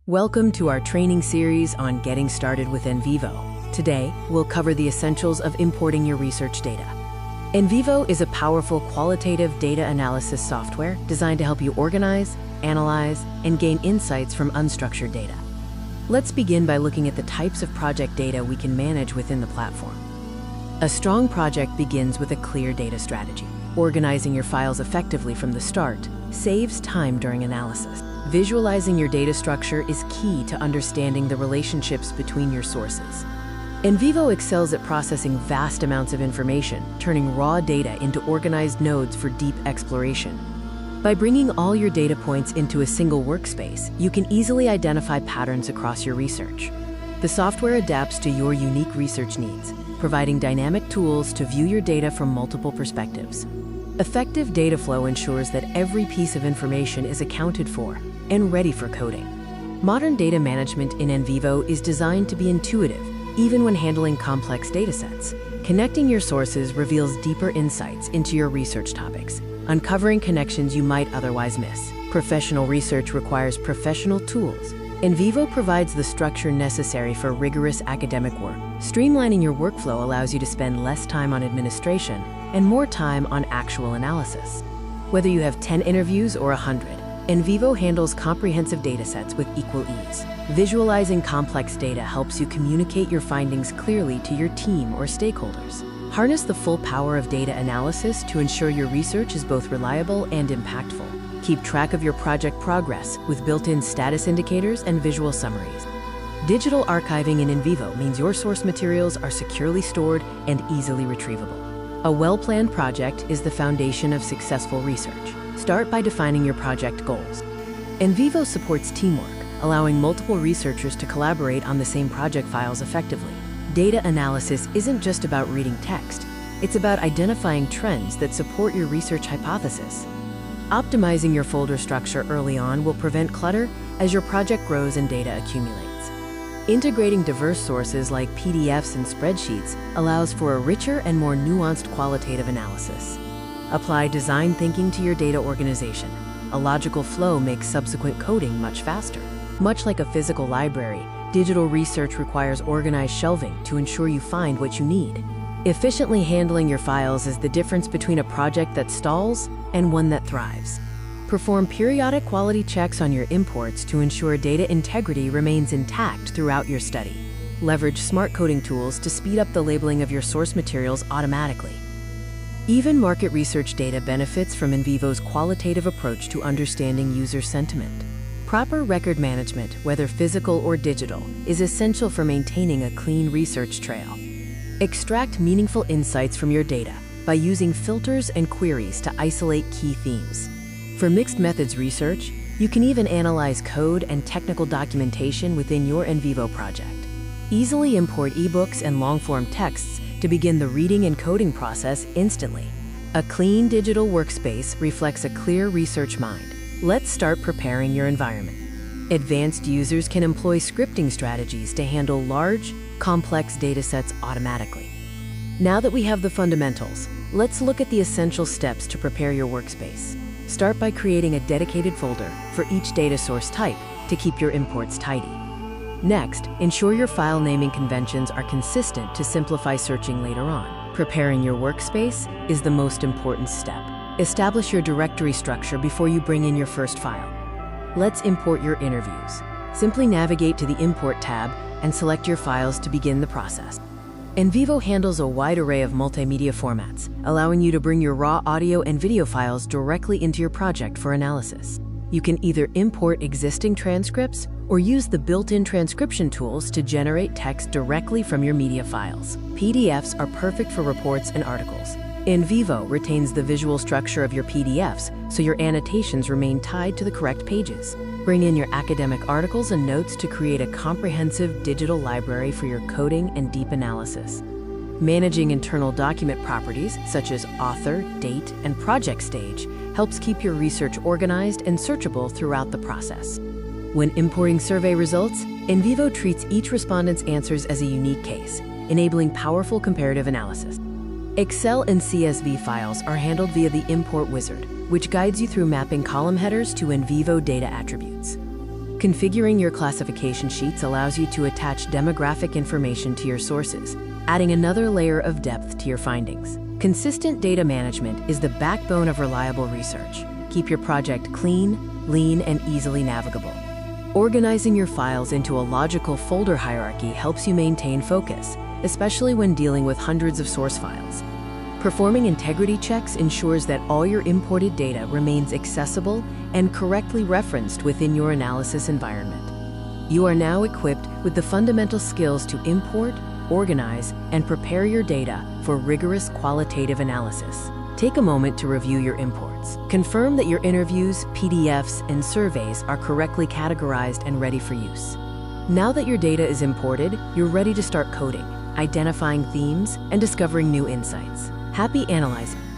Welcome to our training series on getting started with NVivo. Today, we'll cover the essentials of importing your research data. NVivo is a powerful qualitative data analysis software designed to help you organize, analyze, and gain insights from unstructured data. Let's begin by looking at the types of project data we can manage within the platform. A strong project begins with a clear data strategy. Organizing your files effectively from the start saves time during analysis. Visualizing your data structure is key to understanding the relationships between your sources. NVivo excels at processing vast amounts of information, turning raw data into organized nodes for deep exploration. By bringing all your data points into a single workspace, you can easily identify patterns across your research. The software adapts to your unique research needs, providing dynamic tools to view your data from multiple perspectives. Effective data flow ensures that every piece of information is accounted for and ready for coding. Modern data management in NVivo is designed to be intuitive, even when handling complex datasets. Connecting your sources reveals deeper insights into your research topics, uncovering connections you might otherwise miss. Professional research requires professional tools. NVivo provides the structure necessary for rigorous academic work. Streamlining your workflow allows you to spend less time on administration and more time on actual analysis. Whether you have 10 interviews or 100, NVivo handles comprehensive datasets with equal ease. Visualizing complex data helps you communicate your findings clearly to your team or stakeholders. Harness the full power of data analysis to ensure your research is both reliable and impactful. Keep track of your project progress with built-in status indicators and visual summaries. Digital archiving in NVivo means your source materials are securely stored and easily retrievable. A well-planned project is the foundation of successful research. Start by defining your project goals. NVivo supports teamwork, allowing multiple researchers to collaborate on the same project files effectively. Data analysis isn't just about reading text. It's about identifying trends that support your research hypothesis. Optimizing your folder structure early on will prevent clutter as your project grows and data accumulates. Integrating diverse sources like PDFs and spreadsheets allows for a richer and more nuanced qualitative analysis. Apply design thinking to your data organization. A logical flow makes subsequent coding much faster. Much like a physical library, digital research requires organized shelving to ensure you find what you need. Efficiently handling your files is the difference between a project that stalls and one that thrives. Perform periodic quality checks on your imports to ensure data integrity remains intact throughout your study. Leverage smart coding tools to speed up the labeling of your source materials automatically. Even market research data benefits from NVivo's qualitative approach to understanding user sentiment. Proper record management, whether physical or digital, is essential for maintaining a clean research trail. Extract meaningful insights from your data by using filters and queries to isolate key themes. For mixed methods research, you can even analyze code and technical documentation within your NVivo project. Easily import ebooks and long-form texts to begin the reading and coding process instantly. A clean digital workspace reflects a clear research mind. Let's start preparing your environment. Advanced users can employ scripting strategies to handle large, complex datasets automatically. Now that we have the fundamentals, let's look at the essential steps to prepare your workspace. Start by creating a dedicated folder for each data source type to keep your imports tidy. Next, ensure your file naming conventions are consistent to simplify searching later on. Preparing your workspace is the most important step. Establish your directory structure before you bring in your first file. Let's import your interviews. Simply navigate to the Import tab and select your files to begin the process. NVivo handles a wide array of multimedia formats, allowing you to bring your raw audio and video files directly into your project for analysis. You can either import existing transcripts or use the built-in transcription tools to generate text directly from your media files. PDFs are perfect for reports and articles. NVivo retains the visual structure of your PDFs, so your annotations remain tied to the correct pages. Bring in your academic articles and notes to create a comprehensive digital library for your coding and deep analysis. Managing internal document properties, such as author, date, and project stage, helps keep your research organized and searchable throughout the process. When importing survey results, NVivo treats each respondent's answers as a unique case, enabling powerful comparative analysis. Excel and CSV files are handled via the Import Wizard, which guides you through mapping column headers to NVivo data attributes. Configuring your classification sheets allows you to attach demographic information to your sources, adding another layer of depth to your findings. Consistent data management is the backbone of reliable research. Keep your project clean, lean, and easily navigable. Organizing your files into a logical folder hierarchy helps you maintain focus, especially when dealing with hundreds of source files. Performing integrity checks ensures that all your imported data remains accessible and correctly referenced within your analysis environment. You are now equipped with the fundamental skills to import, organize, and prepare your data for rigorous qualitative analysis. Take a moment to review your imports. Confirm that your interviews, PDFs, and surveys are correctly categorized and ready for use. Now that your data is imported, you're ready to start coding, identifying themes, and discovering new insights. Happy analyzing!